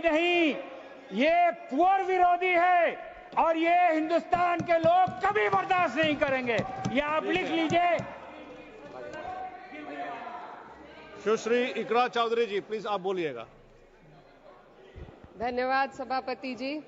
नहीं, ये पुअर विरोधी है और ये हिंदुस्तान के लोग कभी बर्दाश्त नहीं करेंगे। ये आप लिख लीजिए। सुश्री इकरा चौधरी जी, प्लीज आप बोलिएगा। धन्यवाद सभापति जी।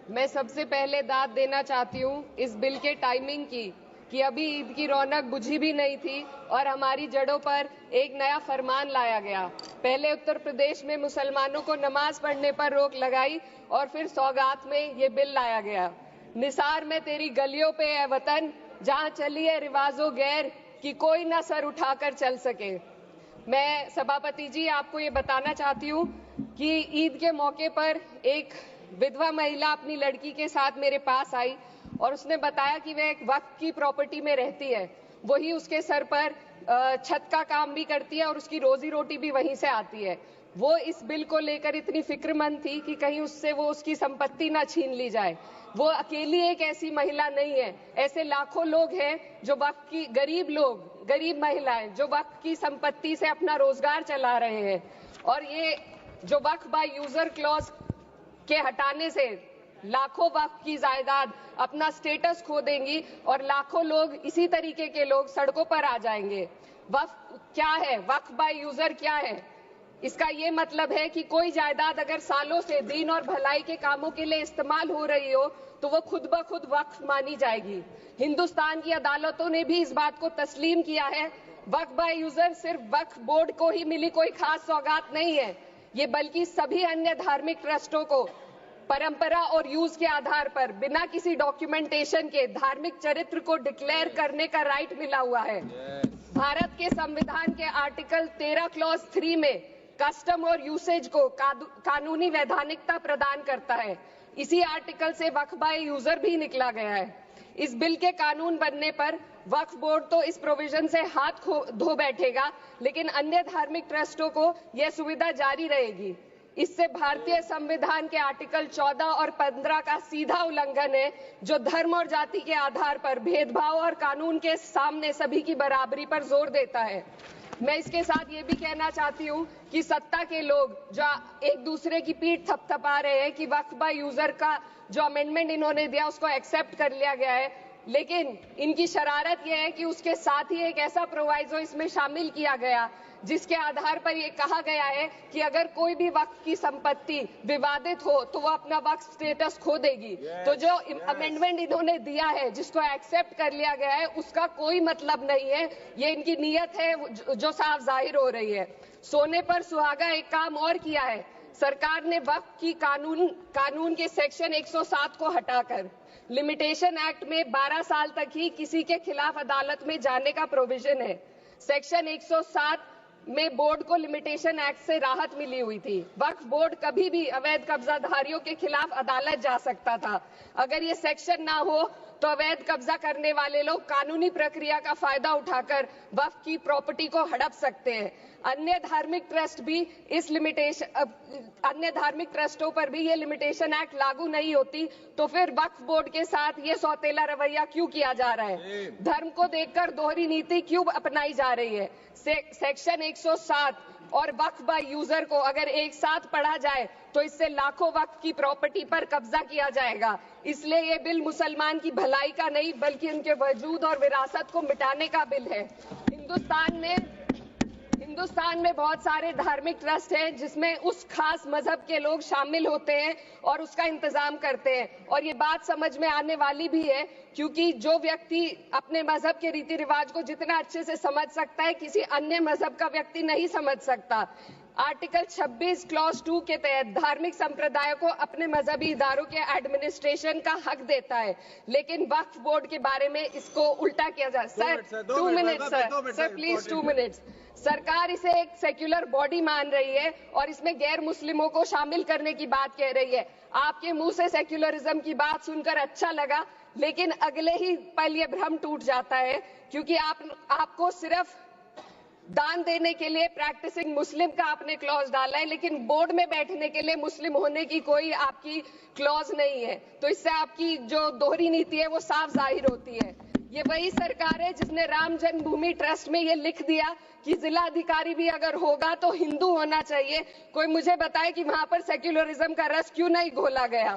मैं सबसे पहले दाद देना चाहती हूँ इस बिल के टाइमिंग की कि अभी ईद की रौनक बुझी भी नहीं थी और हमारी जड़ों पर एक नया फरमान लाया गया। पहले उत्तर प्रदेश में मुसलमानों को नमाज पढ़ने पर रोक लगाई और फिर सौगात में ये बिल लाया गया। निसार में तेरी गलियों पे है वतन, जहाँ चली है रिवाजो गैर कि कोई ना सर उठाकर चल सके। मैं सभापति जी आपको ये बताना चाहती हूँ कि ईद के मौके पर एक विधवा महिला अपनी लड़की के साथ मेरे पास आई और उसने बताया कि वह एक वक्फ की प्रॉपर्टी में रहती है, वही उसके सर पर छत का काम भी करती है और उसकी रोजी रोटी भी वहीं से आती है। वो इस बिल को लेकर इतनी फिक्रमंद थी कि कहीं उससे वो उसकी संपत्ति ना छीन ली जाए। वो अकेली एक ऐसी महिला नहीं है, ऐसे लाखों लोग हैं जो वक्फ की गरीब महिलाएं जो वक्फ की संपत्ति से अपना रोजगार चला रहे हैं। और ये जो वक्फ बाय यूजर क्लॉज के हटाने से लाखों वक्फ की जायदाद अपना स्टेटस खो देंगी और लाखों लोग इसी तरीके के लोग सड़कों पर आ जाएंगे। वक्फ क्या है? वक्फ बाय यूजर क्या है? इसका ये मतलब है कि कोई जायदाद अगर सालों से दीन और भलाई के कामों के लिए इस्तेमाल हो रही हो तो वो खुद ब खुद वक्फ मानी जाएगी। हिंदुस्तान की अदालतों ने भी इस बात को तस्लीम किया है। वक्फ बाय यूजर सिर्फ वक्फ बोर्ड को ही मिली कोई खास सौगात नहीं है, ये बल्कि सभी अन्य धार्मिक ट्रस्टों को परंपरा और यूज के आधार पर बिना किसी डॉक्यूमेंटेशन के धार्मिक चरित्र को डिक्लेयर करने का राइट मिला हुआ है। भारत के संविधान के आर्टिकल 13 क्लॉज 3 में कस्टम और यूसेज को कानूनी वैधानिकता प्रदान करता है। इसी आर्टिकल से वक्फ बाय यूजर भी निकला गया है। इस बिल के कानून बनने पर वक्फ बोर्ड तो इस प्रोविजन से हाथ धो बैठेगा, लेकिन अन्य धार्मिक ट्रस्टों को यह सुविधा जारी रहेगी। इससे भारतीय संविधान के आर्टिकल 14 और 15 का सीधा उल्लंघन है, जो धर्म और जाति के आधार पर भेदभाव और कानून के सामने सभी की बराबरी पर जोर देता है। मैं इसके साथ ये भी कहना चाहती हूँ कि सत्ता के लोग जो एक दूसरे की पीठ थपथपा रहे हैं कि वक्फ बाय यूजर का जो अमेंडमेंट इन्होंने दिया उसको एक्सेप्ट कर लिया गया है, लेकिन इनकी शरारत यह है कि उसके साथ ही एक ऐसा प्रोवाइजो इसमें शामिल किया गया जिसके आधार पर यह कहा गया है कि अगर कोई भी वक्फ की संपत्ति विवादित हो तो वो अपना वक्फ स्टेटस खो देगी। तो जो अमेंडमेंट इन्होंने दिया है, जिसको एक्सेप्ट कर लिया गया है, उसका कोई मतलब नहीं है। ये इनकी नीयत है जो साफ जाहिर हो रही है। सोने पर सुहागा एक काम और किया है। सरकार ने वक्फ की कानून के सेक्शन 107 को हटाकर लिमिटेशन एक्ट में 12 साल तक ही किसी के खिलाफ अदालत में जाने का प्रोविजन है। सेक्शन 107 में बोर्ड को लिमिटेशन एक्ट से राहत मिली हुई थी। वक्फ बोर्ड कभी भी अवैध कब्जाधारियों के खिलाफ अदालत जा सकता था। अगर ये सेक्शन ना हो तो अवैध कब्जा करने वाले लोग कानूनी प्रक्रिया का फायदा उठाकर वक्फ की प्रॉपर्टी को हड़प सकते हैं। अन्य धार्मिक ट्रस्टों पर भी ये लिमिटेशन एक्ट लागू नहीं होती, तो फिर वक्फ बोर्ड के साथ ये सौतेला रवैया क्यों किया जा रहा है? धर्म को देखकर दोहरी नीति क्यों अपनाई जा रही है? सेक्शन 107 और वक्फ बाय यूजर को अगर एक साथ पढ़ा जाए तो इससे लाखों वक्फ की प्रॉपर्टी पर कब्जा किया जाएगा। इसलिए ये बिल मुसलमान की भलाई का नहीं बल्कि उनके वजूद और विरासत को मिटाने का बिल है। हिंदुस्तान में बहुत सारे धार्मिक ट्रस्ट हैं जिसमें उस खास मजहब के लोग शामिल होते हैं और उसका इंतजाम करते हैं। और ये बात समझ में आने वाली भी है, क्योंकि जो व्यक्ति अपने मजहब के रीति रिवाज को जितना अच्छे से समझ सकता है, किसी अन्य मजहब का व्यक्ति नहीं समझ सकता। आर्टिकल 26 क्लॉज 2 के तहत धार्मिक संप्रदायों को अपने मजहबी इदारों के एडमिनिस्ट्रेशन का हक देता है, लेकिन वक्फ बोर्ड के बारे में इसको उल्टा किया जाए। Sir 2 minute sir please 2 minutes. सरकार इसे एक सेक्युलर बॉडी मान रही है और इसमें गैर मुस्लिमों को शामिल करने की बात कह रही है। आपके मुंह से सेक्युलरिज्म की बात सुनकर अच्छा लगा, लेकिन अगले ही पल ये भ्रम टूट जाता है, क्योंकि आपको सिर्फ दान देने के लिए प्रैक्टिसिंग मुस्लिम का आपने क्लॉज डाला है, लेकिन बोर्ड में बैठने के लिए मुस्लिम होने की कोई आपकी क्लॉज नहीं है। तो इससे आपकी जो दोहरी नीति है वो साफ जाहिर होती है। ये वही सरकार है जिसने राम जन्मभूमि ट्रस्ट में ये लिख दिया कि जिलाधिकारी भी अगर होगा तो हिंदू होना चाहिए। कोई मुझे बताए कि वहां पर सेक्युलरिज्म का रस क्यों नहीं घोला गया।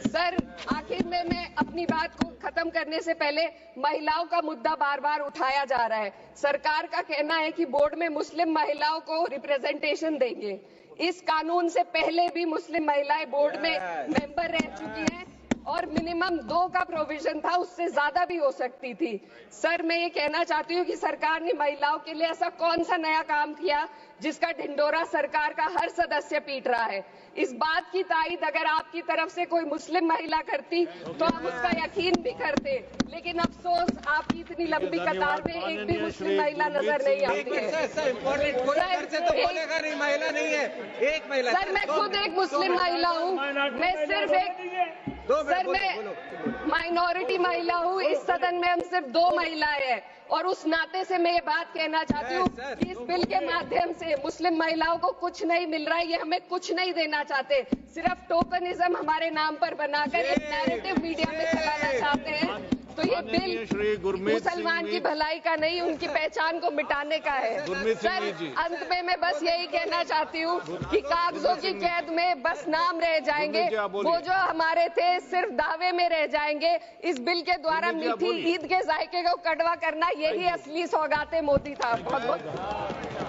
सर, आखिर में मैं अपनी बात को खत्म करने से पहले महिलाओं का मुद्दा बार बार उठाया जा रहा है। सरकार का कहना है कि बोर्ड में मुस्लिम महिलाओं को रिप्रेजेंटेशन देंगे। इस कानून से पहले भी मुस्लिम महिलाएं बोर्ड में मेंबर रह चुकी हैं और मिनिमम 2 का प्रोविजन था, उससे ज्यादा भी हो सकती थी। सर, मैं ये कहना चाहती हूँ कि सरकार ने महिलाओं के लिए ऐसा कौन सा नया काम किया जिसका ढिंडोरा सरकार का हर सदस्य पीट रहा है। इस बात की तायीद अगर आपकी तरफ से कोई मुस्लिम महिला करती तो हम उसका यकीन भी करते, लेकिन अफसोस आपकी इतनी लंबी कतार में एक भी मुस्लिम महिला नजर नहीं आती है। सर, मैं खुद एक मुस्लिम महिला हूँ। मैं सिर्फ एक मैं माइनॉरिटी महिला हूँ। इस सदन में हम सिर्फ 2 महिलाएं हैं और उस नाते से मैं ये बात कहना चाहती हूँ कि इस बिल के माध्यम से मुस्लिम महिलाओं को कुछ नहीं मिल रहा है। ये हमें कुछ नहीं देना चाहते, सिर्फ टोकनिज्म हमारे नाम पर बनाकर एक नैरेटिव मीडिया में चलाना चाहते हैं। तो ये बिल मुसलमान की भलाई का नहीं, उनकी पहचान को मिटाने का है। सर, अंत में मैं बस यही कहना चाहती हूँ कि कागजों की कैद में बस नाम रह जाएंगे, वो जो हमारे थे सिर्फ दावे में रह जाएंगे। इस बिल के द्वारा मीठी ईद के जायके को कड़वा करना, यही असली सौगाते मोदी था। बहुत बहुत